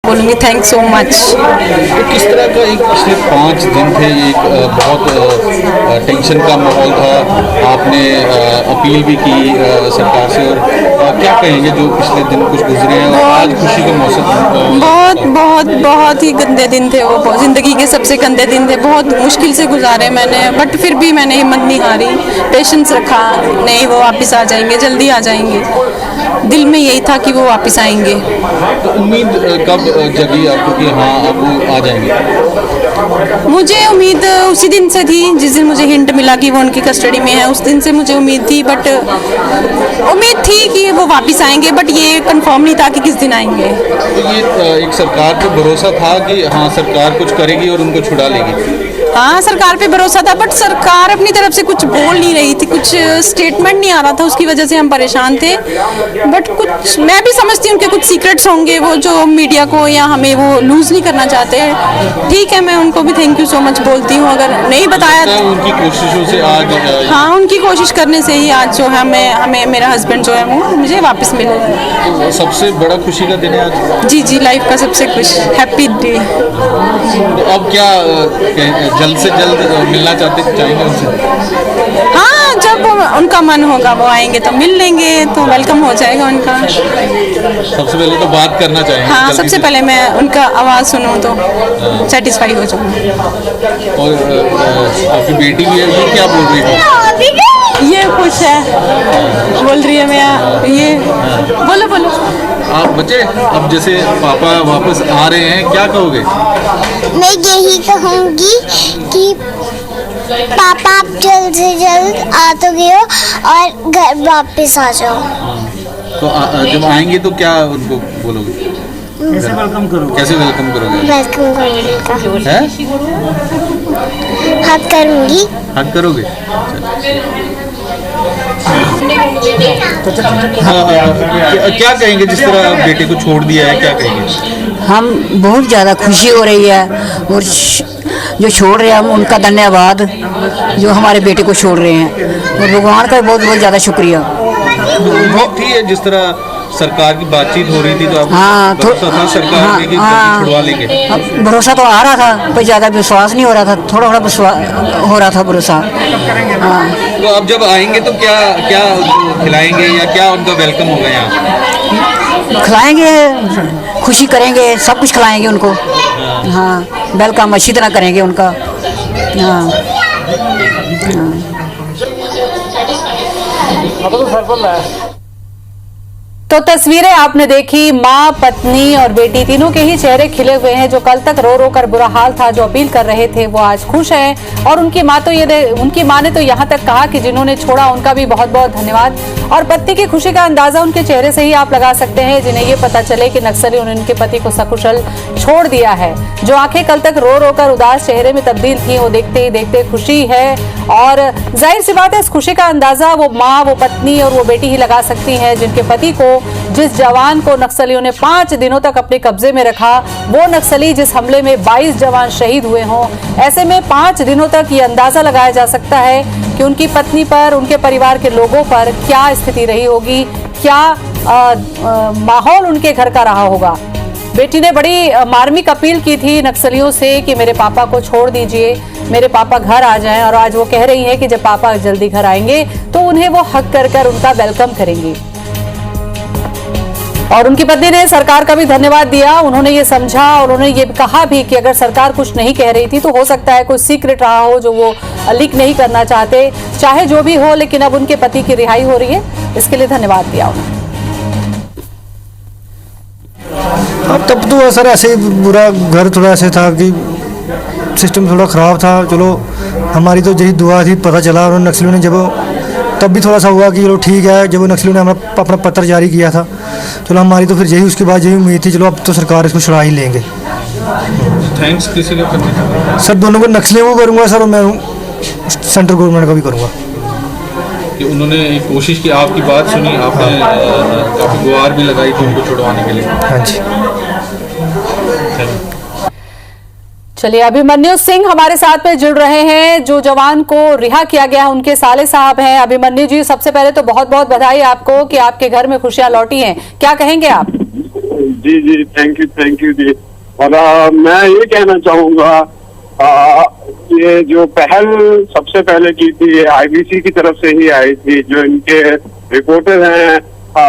बोलूँगी thank so much. तो किस तरह का एक पिछले 5 दिन थे, एक बहुत टेंशन का माहौल था, आपने अपील भी की सरकार से, और क्या कहेंगे जो पिछले दिन कुछ गुजरे हैं और आज खुशी का मौसम? बहुत बहुत बहुत ही गंदे दिन थे वो, ज़िंदगी के सबसे गंदे दिन थे, बहुत मुश्किल से गुजारे मैंने, बट फिर भी मैंने हिम्मत नहीं हारी, पेशेंस रखा, नहीं वो वापस आ जाएंगे, जल्दी आ जाएंगे, दिल में यही था कि वो वापस आएंगे। तो उम्मीद कब जगी आपको कि हाँ अब वो आ जाएंगे? मुझे उम्मीद उसी दिन से थी जिस दिन मुझे हिंट मिला कि वो उनकी कस्टडी में है, उस दिन से मुझे उम्मीद थी, बट उम्मीद थी कि वो वापस आएंगे, बट ये कंफर्म नहीं था कि किस दिन आएंगे। तो ये एक सरकार पे भरोसा था कि हाँ सरकार कुछ करेगी और उनको छुड़ा लेगी? हाँ, सरकार पे भरोसा था, बट सरकार अपनी तरफ से कुछ बोल नहीं रही थी, कुछ स्टेटमेंट नहीं आ रहा था, उसकी वजह से हम परेशान थे। बट कुछ मैं भी समझती हूँ उनके कुछ सीक्रेट्स होंगे, वो जो मीडिया को या हमें वो लूज नहीं करना चाहते। ठीक है, मैं उनको भी थैंक यू सो मच बोलती हूँ, अगर नहीं बताया तो उनकी कोशिशों से आज हाँ, उनकी कोशिश करने से ही आज जो है हमें मेरा हस्बैंड जो है वो मुझे वापस मिले। तो सबसे बड़ा खुशी का दिन है आज? जी जी, लाइफ का सबसे खुश हैप्पी डे। तो अब क्या जल्द से जल्द मिलना चाहेंगे उनसे? हाँ, जब उनका मन होगा वो आएंगे तो मिल लेंगे, तो वेलकम हो जाएगा उनका। सबसे पहले तो बात करना चाहेंगे? हाँ, सबसे पहले मैं उनका आवाज़ सुनूं तो सेटिस्फाई हो जाऊँ। और आपकी बेटी भी है, ये क्या बोल रही थी? ये खुश है, बोल रही है मैं ये बोलो बोलो। आप बच्चे अब जैसे पापा वापस आ रहे हैं, क्या कहोगे? मैं यही कहूँगी कि पापा आप जल्द से जल्द आ तो गए हो और घर वापस आ जाओ। तो जब आएंगे तो क्या उनको बोलोगे? कैसे वेलकम करोगे? कैसे वेलकम करोगे? वेलकम करूँगा, है? हक करूँगी। हक करोगे? क्या कहेंगे जिस तरह बेटे को छोड़ दिया है, क्या कहेंगे? हम बहुत ज़्यादा खुशी हो रही है, और जो छोड़ रहे हैं हम उनका धन्यवाद, जो हमारे बेटे को छोड़ रहे हैं, और भगवान का बहुत बहुत ज़्यादा शुक्रिया। उम्मीद थी जिस तरह सरकार की बातचीत हो रही थी तो हाँ, भरोसा था सरकार में कि छुड़वा लेंगे? भरोसा तो आ रहा था, पर ज़्यादा विश्वास नहीं हो रहा था, थोड़ा थोड़ा विश्वास हो रहा था, भरोसा। हाँ, तो अब जब आएंगे तो क्या क्या खिलाएंगे या क्या उनका वेलकम होगा यहाँ? खिलाएंगे, खुशी करेंगे, सब कुछ खिलाएंगे उनको। हाँ, वेलकम अच्छी तरह करेंगे उनका। हाँ, तो तस्वीरें आपने देखी, माँ, पत्नी और बेटी तीनों के ही चेहरे खिले हुए हैं। जो कल तक रो रो कर बुरा हाल था, जो अपील कर रहे थे, वो आज खुश हैं। और उनकी माँ ने तो यहाँ तक कहा कि जिन्होंने छोड़ा उनका भी बहुत बहुत धन्यवाद। और पत्नी की खुशी का अंदाजा उनके चेहरे से ही आप लगा सकते हैं, जिन्हें ये पता चले कि नक्सली उन्होंने उनके पति को सकुशल छोड़ दिया है। जो आंखें कल तक रो रो कर उदास चेहरे में तब्दील थी, वो देखते ही देखते खुशी है। और जाहिर सी बात है, इस खुशी का अंदाजा वो माँ, वो पत्नी और वो बेटी ही लगा सकती है, जिनके पति को, जिस जवान को नक्सलियों ने 5 दिनों तक अपने कब्जे में रखा, वो नक्सली जिस हमले में 22 जवान शहीद हुए हों। ऐसे में 5 दिनों तक ये अंदाजा लगाया जा सकता है कि उनकी पत्नी पर, उनके परिवार के लोगों पर क्या स्थिति रही होगी, क्या माहौल उनके घर का रहा होगा। बेटी ने बड़ी मार्मिक अपील की थी नक्सलियों से कि मेरे पापा को छोड़ दीजिए, मेरे पापा घर आ जाएं। और आज वो कह रही है कि जब पापा जल्दी घर आएंगे तो उन्हें वो हक कर उनका वेलकम करेंगी। और उनकी पत्नी ने सरकार का भी धन्यवाद दिया। उन्होंने ये समझा और उन्होंने ये कहा भी कि अगर सरकार कुछ नहीं कह रही थी तो हो सकता है कोई सीक्रेट रहा हो जो वो लीक नहीं करना चाहते, चाहे जो भी हो, लेकिन अब उनके पति की रिहाई हो रही है, इसके लिए धन्यवाद दिया उन्होंने। अब तब तो सर ऐसे पूरा घर थोड़ा ऐसे था कि सिस्टम थोड़ा ख़राब था। चलो हमारी तो यही दुआ थी, पता चला और नक्सलियों ने जब तब भी थोड़ा सा हुआ कि चलो ठीक है, जब नक्सलियों ने हमारा अपना पत्र जारी किया था, चलो हमारी तो फिर यही उसके बाद यही उम्मीद थी, चलो अब तो सरकार इसको छुड़ा ही लेंगे। थैंक्स किसी को करना सर, दोनों को, नक्सलियों को करूँगा सर, और मैं सेंट्रल गवर्नमेंट का भी करूँगा कि उन्होंने कोशिश की, आपकी बात सुनी, आपने काफ़ी गुहार भी लगाई थी उनको छुड़वाने के लिए। हाँ जी। चलिए, अभिमन्यु सिंह हमारे साथ में जुड़ रहे हैं, जो जवान को रिहा किया गया है, उनके साले साहब हैं। अभिमन्यु जी, सबसे पहले तो बहुत बहुत बधाई आपको कि आपके घर में खुशियां लौटी हैं, क्या कहेंगे आप? जी जी, थैंक यू जी। और मैं ये कहना चाहूँगा, ये जो पहल सबसे पहले की थी आईबीसी की तरफ से ही आई थी। जो इनके रिपोर्टर हैं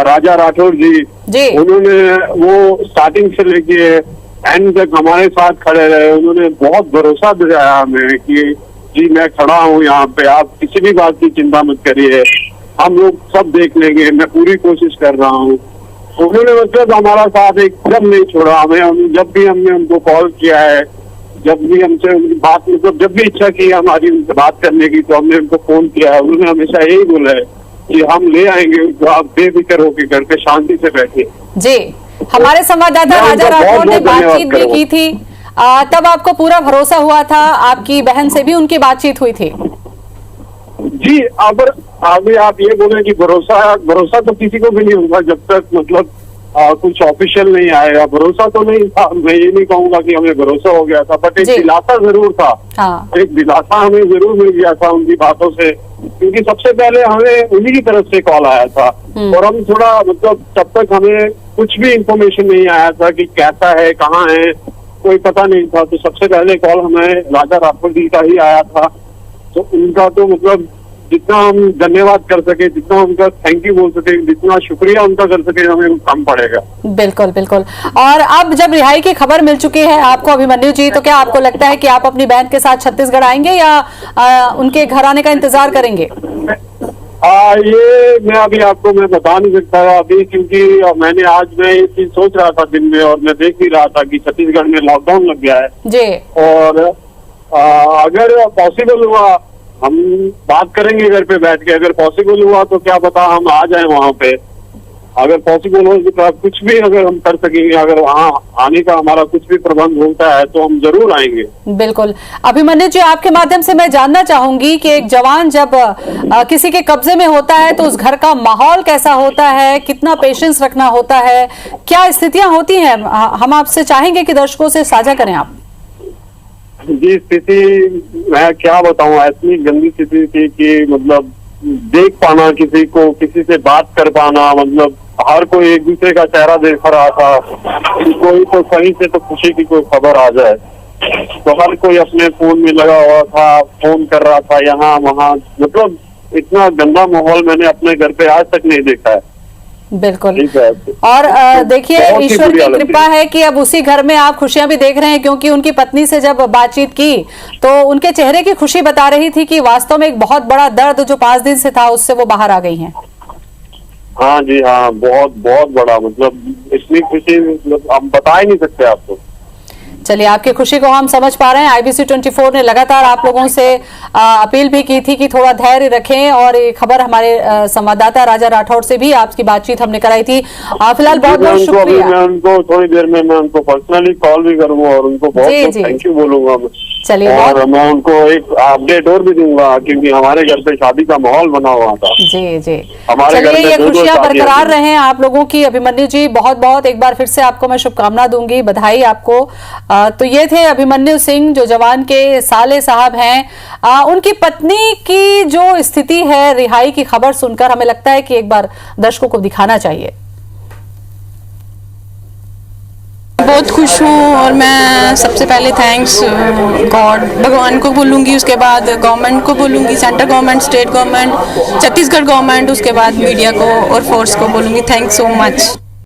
राजा राठौर जी, उन्होंने वो स्टार्टिंग से लेके एंड तक हमारे साथ खड़े रहे। उन्होंने बहुत भरोसा दिलाया हमें कि जी मैं खड़ा हूँ यहाँ पे, आप किसी भी बात की चिंता मत करिए, हम लोग सब देख लेंगे, मैं पूरी कोशिश कर रहा हूँ। उन्होंने मतलब हमारा साथ एकदम नहीं छोड़ा हमें। जब भी हमने उनको कॉल किया है, जब भी हमसे उनकी बात, मतलब जब भी इच्छा की हमारी उनसे बात करने की, तो हमने उनको फोन किया है। उन्होंने हमेशा यही बोला है कि हम ले आएंगे उनको, आप बेफिक्र होकर घर पे शांति से बैठिए। जी, हमारे संवाददाता राजा राठौर ने बातचीत भी की थी, तब आपको पूरा भरोसा हुआ था? आपकी बहन से भी उनकी बातचीत हुई थी? जी, अभी आप ये बोले कि भरोसा तो किसी को भी नहीं होगा जब तक मतलब कुछ ऑफिशियल नहीं आएगा। भरोसा तो नहीं था, मैं ये नहीं कहूंगा कि हमें भरोसा हो गया था, बट एक दिलासा जरूर था। हाँ। एक दिलासा हमें जरूर मिल गया था उनकी बातों से, क्योंकि सबसे पहले हमें उन्हीं की तरफ से कॉल आया था। और हम थोड़ा मतलब तब तक हमें कुछ भी इंफॉर्मेशन नहीं आया था कि कैसा है, कहाँ है, कोई पता नहीं था। तो सबसे पहले कॉल हमें राजा राठौर जी का ही आया था। तो उनका तो मतलब जितना हम धन्यवाद कर सके, जितना उनका थैंक यू बोल सके, जितना शुक्रिया उनका कर सके, हमें कम पड़ेगा। बिल्कुल बिल्कुल। और अब जब रिहाई की खबर मिल चुकी है आपको अभिमन्यु जी, तो क्या आपको लगता है कि आप अपनी बहन के साथ छत्तीसगढ़ आएंगे या उनके घर आने का इंतजार करेंगे? ये मैं अभी आपको मैं बता नहीं सकता अभी, क्योंकि आज मैं ये चीज सोच रहा था दिन में, और मैं देख भी रहा था कि छत्तीसगढ़ में लॉकडाउन लग गया है जी। और अगर पॉसिबल हुआ हम बात करेंगे घर पे बैठ के। अगर पॉसिबल हुआ तो क्या पता हम आ जाएं वहाँ पे। अगर पॉसिबल हो तो कुछ भी अगर हम कर सकेंगे, अगर वहाँ आने का हमारा कुछ भी प्रबंध होता है तो हम जरूर आएंगे। बिल्कुल। अभिमन्यु जी, आपके माध्यम से मैं जानना चाहूंगी कि एक जवान जब किसी के कब्जे में होता है तो उस घर का माहौल कैसा होता है, कितना पेशेंस रखना होता है, क्या स्थितियां होती हैं? हम आपसे चाहेंगे कि दर्शकों से साझा करें आप। जी, स्थिति मैं क्या बताऊं, ऐसी गंदी स्थिति थी कि मतलब देख पाना किसी को, किसी से बात कर पाना, मतलब हर कोई एक दूसरे का चेहरा देख रहा था। कोई तो कहीं से तो खुशी की कोई खबर आ जाए, तो हर कोई अपने फोन में लगा हुआ था, फोन कर रहा था यहाँ वहाँ। मतलब इतना गंदा माहौल मैंने अपने घर पे आज तक नहीं देखा है। बिल्कुल। और देखिए, ईश्वर की कृपा है कि अब उसी घर में आप खुशियां भी देख रहे हैं, क्योंकि उनकी पत्नी से जब बातचीत की तो उनके चेहरे की खुशी बता रही थी कि वास्तव में एक बहुत बड़ा दर्द जो 5 दिन से था उससे वो बाहर आ गई हैं। हाँ जी, हाँ, बहुत बहुत बड़ा, मतलब इतनी खुशी मतलब हम बता ही नहीं सकते आपको। चलिए, आपकी खुशी को हम समझ पा रहे हैं। IBC 24 ने लगातार आप लोगों से अपील भी की थी कि थोड़ा धैर्य रखें, और ये खबर हमारे संवाददाता राजा राठौर से भी आपकी बातचीत हमने कराई थी। फिलहाल बहुत बहुत शुक्रिया। मैं उनको थोड़ी देर में मैं उनको पर्सनली कॉल भी करूंगा और उनको बहुत थैंक यू बोलूंगा। चलिए, और मैं उनको एक अपडेट और भी दूंगा, क्योंकि हमारे घर पे शादी का माहौल बना हुआ था। जी जी, हमारे घर में ये खुशियां बरकरार रहे आप लोगों की। अभिमन्यु जी, बहुत बहुत एक बार फिर से आपको मैं शुभकामना दूंगी, बधाई आपको। तो ये थे अभिमन्यु सिंह, जो जवान के साले साहब हैं। उनकी पत्नी की जो स्थिति है, रिहाई की खबर सुनकर हमें लगता है कि एक बार दर्शकों को दिखाना चाहिए। बहुत खुश हूँ, और मैं सबसे पहले थैंक्स गॉड, भगवान को बोलूँगी, उसके बाद गवर्नमेंट को बोलूँगी, central government, state government, Chhattisgarh government, उसके बाद मीडिया को और फोर्स को बोलूँगी। Thanks so much.